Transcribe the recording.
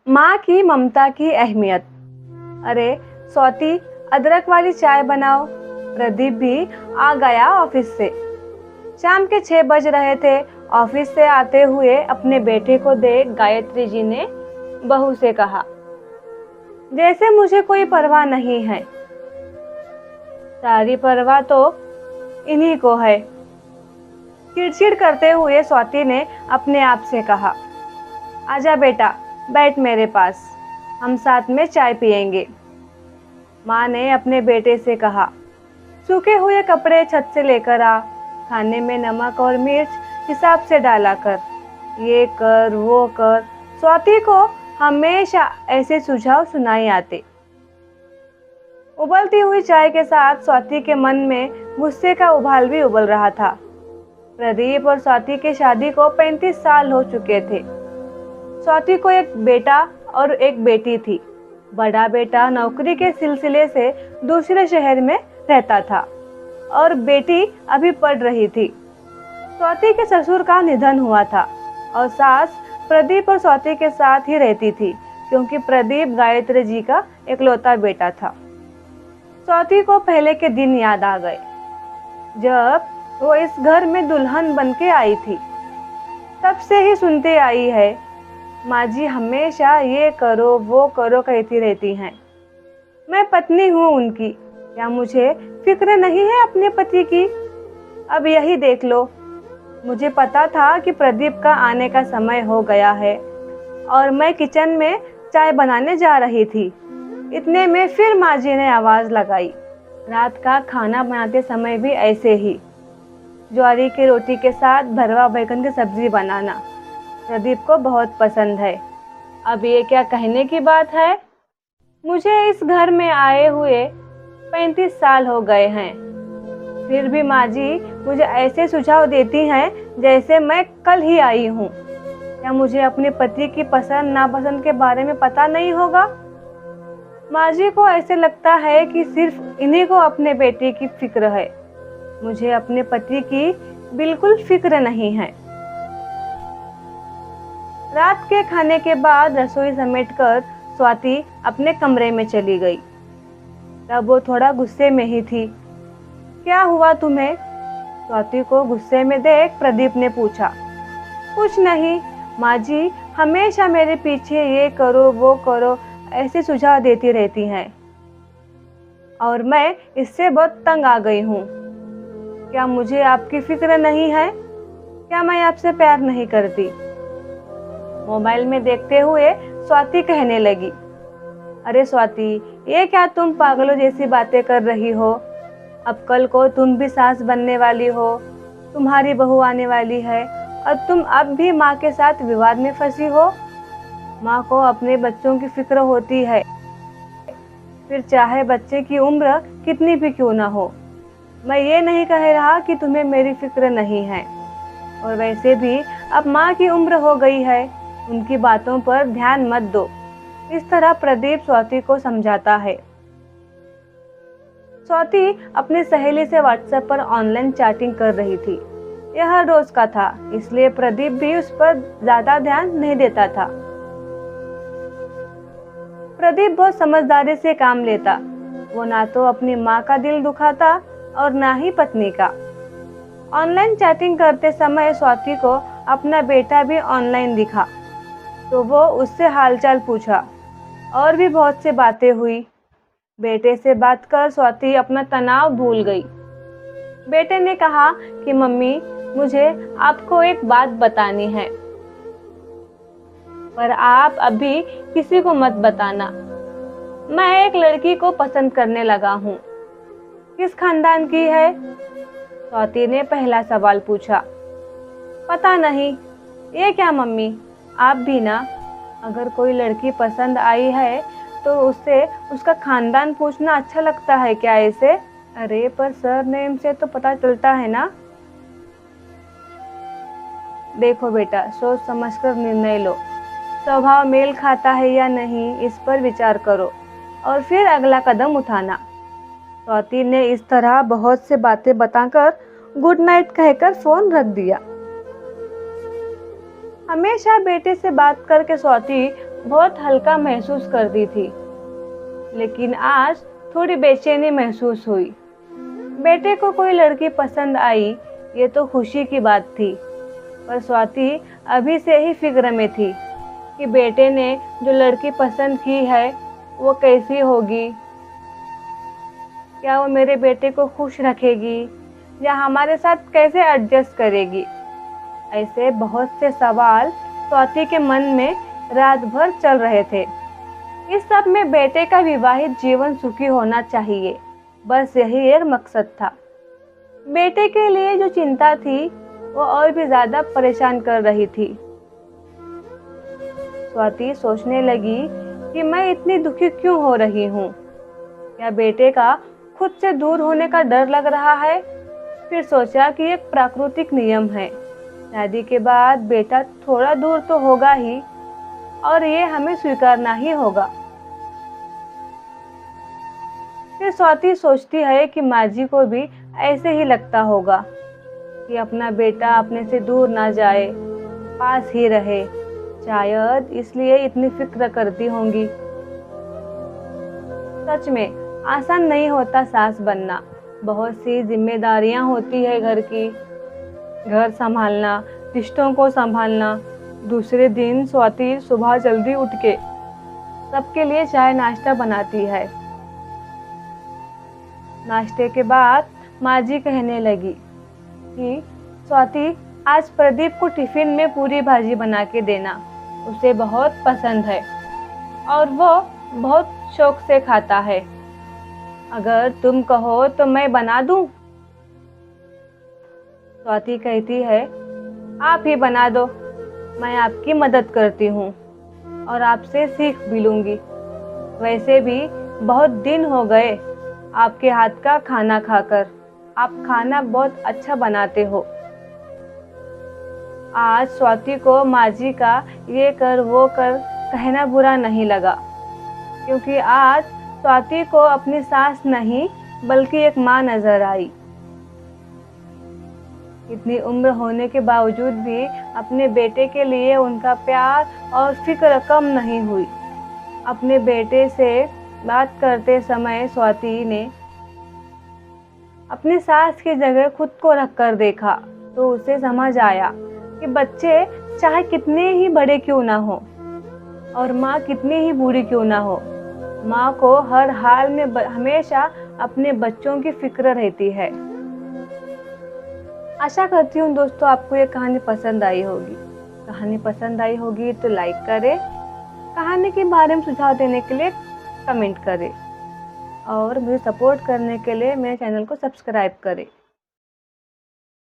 माँ की ममता की अहमियत। अरे स्वाति, अदरक वाली चाय बनाओ। प्रदीप भी आ गया ऑफिस से। शाम के 6 बज रहे थे। ऑफिस से आते हुए अपने बेटे को देख गायत्री जी ने बहू से कहा, जैसे मुझे कोई परवाह नहीं है। सारी परवाह तो इन्हीं को है। चिड़चिड़ करते हुए स्वाति ने अपने आप से कहा, आजा बेटा, बैठ मेरे पास, हम साथ में चाय पियेंगे। माँ ने अपने बेटे से कहा, सूखे हुए कपड़े छत से लेकर आ, खाने में नमक और मिर्च हिसाब से डाला कर, ये कर वो कर। स्वाति को हमेशा ऐसे सुझाव सुनाई आते। उबलती हुई चाय के साथ स्वाति के मन में गुस्से का उबाल भी उबल रहा था। प्रदीप और स्वाति की शादी को 35 साल हो चुके थे। स्वाति को एक बेटा और एक बेटी थी। बड़ा बेटा नौकरी के सिलसिले से दूसरे शहर में रहता था और बेटी अभी पढ़ रही थी। स्वाति के ससुर का निधन हुआ था और सास प्रदीप और स्वाति के साथ ही रहती थी, क्योंकि प्रदीप गायत्री जी का इकलौता बेटा था। स्वाति को पहले के दिन याद आ गए, जब वो इस घर में दुल्हन बन के आई थी। तब से ही सुनते आई है, माँ जी हमेशा ये करो वो करो कहती रहती हैं। मैं पत्नी हूँ उनकी, क्या मुझे फिक्र नहीं है अपने पति की? अब यही देख लो। मुझे पता था कि प्रदीप का आने का समय हो गया है और मैं किचन में चाय बनाने जा रही थी। इतने में फिर माँ जी ने आवाज लगाई, रात का खाना बनाते समय भी ऐसे ही, ज्वारी की रोटी के साथ भरवा बैगन की सब्जी बनाना प्रदीप को बहुत पसंद है। अब ये क्या कहने की बात है? मुझे इस घर में आए हुए 35 साल हो गए हैं, फिर भी माँ जी मुझे ऐसे सुझाव देती हैं जैसे मैं कल ही आई हूँ। क्या मुझे अपने पति की पसंद नापसंद के बारे में पता नहीं होगा? माँ जी को ऐसे लगता है कि सिर्फ इन्हीं को अपने बेटे की फिक्र है। मुझे अपने पति की बिल्कुल फिक्र नहीं है। रात के खाने के बाद रसोई समेटकर स्वाति अपने कमरे में चली गई। तब वो थोड़ा गुस्से में ही थी। क्या हुआ तुम्हें? स्वाति को गुस्से में देख प्रदीप ने पूछा। कुछ नहीं, माँ जी हमेशा मेरे पीछे ये करो वो करो ऐसे सुझाव देती रहती हैं और मैं इससे बहुत तंग आ गई हूँ। क्या मुझे आपकी फिक्र नहीं है? क्या मैं आपसे प्यार नहीं करती? मोबाइल में देखते हुए स्वाति कहने लगी, अरे स्वाति, ये क्या तुम पागलों जैसी बातें कर रही हो? अब कल को तुम भी सास बनने वाली हो, तुम्हारी बहू आने वाली है और तुम अब भी माँ के साथ विवाद में फंसी हो। माँ को अपने बच्चों की फिक्र होती है, फिर चाहे बच्चे की उम्र कितनी भी क्यों ना हो। मैं ये नहीं कह रहा कि तुम्हें मेरी फिक्र नहीं है, और वैसे भी अब माँ की उम्र हो गई है, उनकी बातों पर ध्यान मत दो। इस तरह प्रदीप स्वाति को समझाता है। स्वाति अपनी सहेली से व्हाट्सएप पर ऑनलाइन चैटिंग कर रही थी। यह हर रोज का था, इसलिए प्रदीप भी उस पर ज्यादा ध्यान नहीं देता था। प्रदीप बहुत समझदारी से काम लेता। वो ना तो अपनी माँ का दिल दुखाता और ना ही पत्नी का। ऑनलाइन चैटिंग करते समय स्वाति को अपना बेटा भी ऑनलाइन दिखा, तो वो उससे हालचाल पूछा और भी बहुत सी बातें हुई। बेटे से बात कर स्वाति अपना तनाव भूल गई। बेटे ने कहा कि मम्मी, मुझे आपको एक बात बतानी है, पर आप अभी किसी को मत बताना। मैं एक लड़की को पसंद करने लगा हूँ। किस खानदान की है? स्वाति ने पहला सवाल पूछा। पता नहीं। ये क्या मम्मी, आप भी ना, अगर कोई लड़की पसंद आई है तो उससे उसका खानदान पूछना अच्छा लगता है क्या ऐसे? अरे पर सरनेम से तो पता चलता है ना। देखो बेटा, सोच समझकर निर्णय लो। स्वभाव मेल खाता है या नहीं, इस पर विचार करो और फिर अगला कदम उठाना। स्वाति ने इस तरह बहुत से बातें बताकर गुड नाइट कहकर फोन रख दिया। हमेशा बेटे से बात करके स्वाति बहुत हल्का महसूस करती थी, लेकिन आज थोड़ी बेचैनी महसूस हुई। बेटे को कोई लड़की पसंद आई, ये तो खुशी की बात थी, पर स्वाति अभी से ही फिक्र में थी कि बेटे ने जो लड़की पसंद की है वो कैसी होगी, क्या वो मेरे बेटे को खुश रखेगी या हमारे साथ कैसे एडजस्ट करेगी। ऐसे बहुत से सवाल स्वाति के मन में रात भर चल रहे थे। इस सब में बेटे का विवाहित जीवन सुखी होना चाहिए, बस यही एक मकसद था। बेटे के लिए जो चिंता थी वो और भी ज्यादा परेशान कर रही थी। स्वाति सोचने लगी कि मैं इतनी दुखी क्यों हो रही हूँ। क्या बेटे का खुद से दूर होने का डर लग रहा है? फिर सोचा कि एक प्राकृतिक नियम है, शादी के बाद बेटा थोड़ा दूर तो होगा ही और ये हमें स्वीकारना ही होगा। फिर स्वाति सोचती है कि माँ जी को भी ऐसे ही लगता होगा कि अपना बेटा अपने से दूर ना जाए, पास ही रहे, शायद इसलिए इतनी फिक्र करती होंगी। सच में आसान नहीं होता सास बनना, बहुत सी जिम्मेदारियां होती है घर की, घर संभालना, रिश्तों को संभालना। दूसरे दिन स्वाति सुबह जल्दी उठ के सबके लिए चाय नाश्ता बनाती है। नाश्ते के बाद माँ जी कहने लगी कि स्वाति, आज प्रदीप को टिफिन में पूरी भाजी बना के देना, उसे बहुत पसंद है और वो बहुत शौक से खाता है। अगर तुम कहो तो मैं बना दूं? स्वाति कहती है, आप ही बना दो, मैं आपकी मदद करती हूँ और आपसे सीख भी लूंगी। वैसे भी बहुत दिन हो गए आपके हाथ का खाना खाकर, आप खाना बहुत अच्छा बनाते हो। आज स्वाति को माँ जी का ये कर वो कर कहना बुरा नहीं लगा, क्योंकि आज स्वाति को अपनी सास नहीं बल्कि एक माँ नजर आई। इतनी उम्र होने के बावजूद भी अपने बेटे के लिए उनका प्यार और फिक्र कम नहीं हुई। अपने बेटे से बात करते समय स्वाति ने अपनी सास की जगह खुद को रखकर देखा तो उसे समझ आया कि बच्चे चाहे कितने ही बड़े क्यों ना हो और माँ कितनी ही बूढ़ी क्यों ना हो, माँ को हर हाल में हमेशा अपने बच्चों की फिक्र रहती है। आशा करती हूँ दोस्तों आपको ये कहानी पसंद आई होगी। कहानी पसंद आई होगी तो लाइक करें, कहानी के बारे में सुझाव देने के लिए कमेंट करें और मुझे सपोर्ट करने के लिए मेरे चैनल को सब्सक्राइब करें।